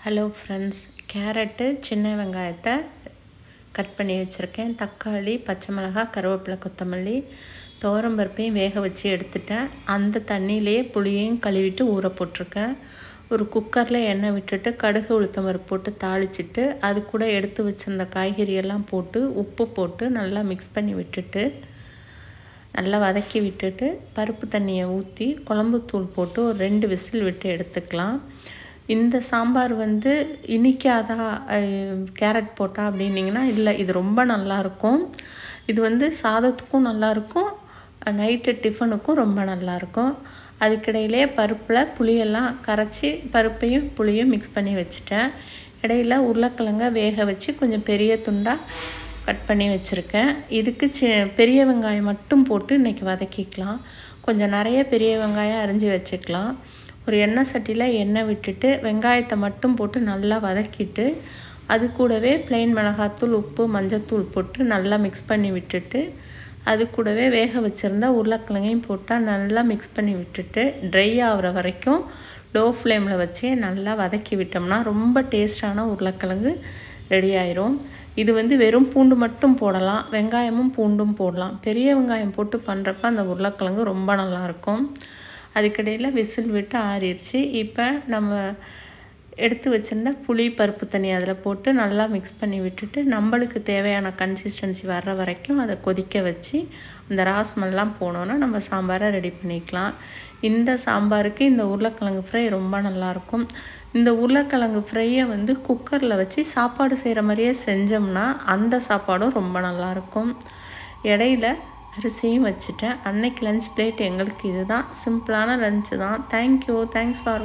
Hello friends, carrot, சின்ன வெங்காயத்தை cut பண்ணி வச்சுருக்கேன். தக்காளி, பச்சை மிளகாய், கருவேப்பிலை, கொத்தமல்லி, துவரம்பருப்பையும் வேக வச்சு எடுத்துட்டேன். அந்த தண்ணியிலேயே புளியையும் கழுவிட்டு ஊற போட்டிருக்கேன். ஒரு குக்கரில் எண்ணெய் விட்டுட்டு கடுகு உளுத்தம் பருப்பு போட்டு தாளிச்சிட்டு அது கூட எடுத்து வச்சிருந்த காய்கறியெல்லாம் போட்டு உப்பு போட்டு நல்லா மிக்ஸ் பண்ணி விட்டுட்டு நல்லா வதக்கி விட்டுட்டு பருப்பு தண்ணியை ஊற்றி குழம்புத்தூள் போட்டு ஒரு 2 விசில் விட்டு எடுத்துக்கலாம். இந்த சாம்பார் இனிக்காதா கேரட் போட்டால் அப்படின்னிங்கன்னா இல்லை, இது ரொம்ப நல்லாயிருக்கும். இது சாதத்துக்கும் நல்லாயிருக்கும், நைட்டு டிஃபனுக்கும் ரொம்ப நல்லாயிருக்கும். அதுக்கிடையிலே பருப்பில் புளியெல்லாம் கரைச்சி பருப்பையும் புளியும் மிக்ஸ் பண்ணி வச்சுட்டேன். இடையில உருளைக்கிழங்க வேக வச்சு கொஞ்சம் பெரிய துண்டாக கட் பண்ணி வச்சுருக்கேன். இதுக்கு பெரிய வெங்காயம் மட்டும் போட்டு இன்றைக்கி வதக்கிக்கலாம். கொஞ்சம் நிறைய பெரிய வெங்காயம் அரிஞ்சு வச்சுக்கலாம். ஒரு எண்ணெய் சட்டியில் எண்ணெய் விட்டுட்டு வெங்காயத்தை மட்டும் போட்டு நல்லா வதக்கிட்டு அது கூடவே ப்ளைன் மிளகாத்தூள், உப்பு, மஞ்சத்தூள் போட்டு நல்லா மிக்ஸ் பண்ணி விட்டுட்டு அது கூடவே வேக வச்சுருந்தா உருளைக்கிழங்கையும் போட்டால் நல்லா மிக்ஸ் பண்ணி விட்டுட்டு ட்ரை ஆகிற வரைக்கும் லோ ஃப்ளேமில் வச்சே நல்லா வதக்கி விட்டோம்னா ரொம்ப டேஸ்டான உருளைக்கிழங்கு ரெடி ஆயிரும். இது வெறும் பூண்டு மட்டும் போடலாம், வெங்காயமும் பூண்டும் போடலாம். பெரிய வெங்காயம் போட்டு பண்ணுறப்ப அந்த உருளைக்கிழங்கு ரொம்ப நல்லாயிருக்கும். அதுக்கிடையில் விசில் விட்டு ஆறிடுச்சு. இப்போ நம்ம எடுத்து வச்சுருந்த புளி பருப்பு தண்ணி அதில் போட்டு நல்லா மிக்ஸ் பண்ணி விட்டுட்டு நம்மளுக்கு தேவையான கன்சிஸ்டன்சி வர்ற வரைக்கும் அதை கொதிக்க வச்சு அந்த ராஸ்மெல்லாம் போனோன்னா நம்ம சாம்பாரை ரெடி பண்ணிக்கலாம். இந்த சாம்பாருக்கு இந்த உருளைக்கிழங்கு ஃப்ரை ரொம்ப நல்லாயிருக்கும். இந்த உருளைக்கிழங்கு ஃப்ரையை குக்கரில் வச்சு சாப்பாடு செய்கிற மாதிரியே செஞ்சோம்னா அந்த சாப்பாடும் ரொம்ப நல்லாயிருக்கும். இடையில அரிசியும் வச்சுட்டேன். அன்னைக்கு லஞ்ச் பிளேட் எங்களுக்கு இதுதான். சிம்பிளான லஞ்சு தான். தேங்க்யூ. Thanks for